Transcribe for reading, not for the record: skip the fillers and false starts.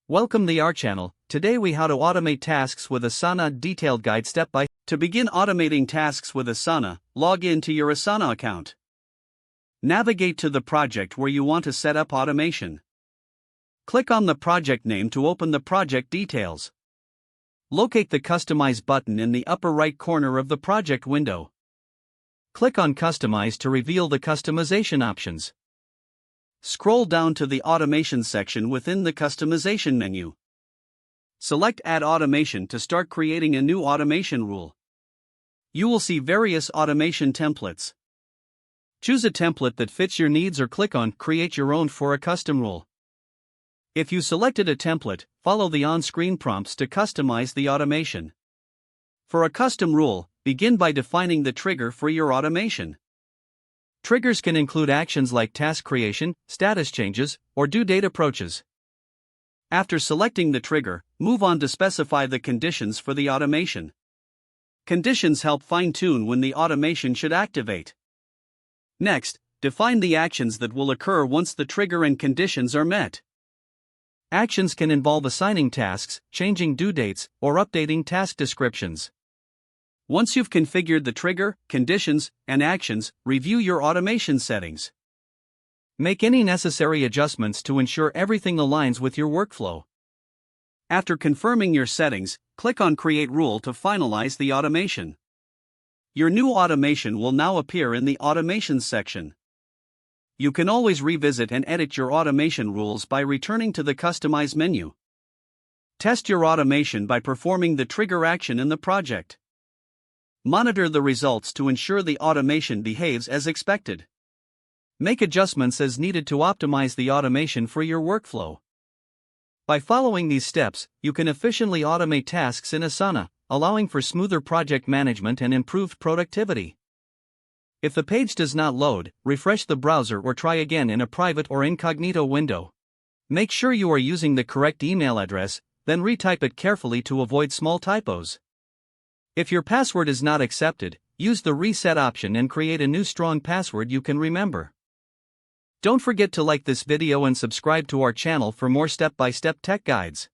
Welcome to our channel. Today we how to automate tasks with Asana detailed guide step by. To begin automating tasks with Asana, log in to your Asana account. Navigate to the project where you want to set up automation. Click on the project name to open the project details. Locate the Customize button in the upper right corner of the project window. Click on Customize to reveal the customization options. Scroll down to the Automation section within the Customization menu. Select Add Automation to start creating a new automation rule. You will see various automation templates. Choose a template that fits your needs or click on Create Your Own for a custom rule. If you selected a template, follow the on-screen prompts to customize the automation. For a custom rule, begin by defining the trigger for your automation. Triggers can include actions like task creation, status changes, or due date approaches. After selecting the trigger, move on to specify the conditions for the automation. Conditions help fine-tune when the automation should activate. Next, define the actions that will occur once the trigger and conditions are met. Actions can involve assigning tasks, changing due dates, or updating task descriptions. Once you've configured the trigger, conditions, and actions, review your automation settings. Make any necessary adjustments to ensure everything aligns with your workflow. After confirming your settings, click on Create Rule to finalize the automation. Your new automation will now appear in the Automations section. You can always revisit and edit your automation rules by returning to the Customize menu. Test your automation by performing the trigger action in the project. Monitor the results to ensure the automation behaves as expected. Make adjustments as needed to optimize the automation for your workflow. By following these steps, you can efficiently automate tasks in Asana, allowing for smoother project management and improved productivity. If the page does not load, refresh the browser or try again in a private or incognito window. Make sure you are using the correct email address, then retype it carefully to avoid small typos. If your password is not accepted, use the reset option and create a new strong password you can remember. Don't forget to like this video and subscribe to our channel for more step-by-step tech guides.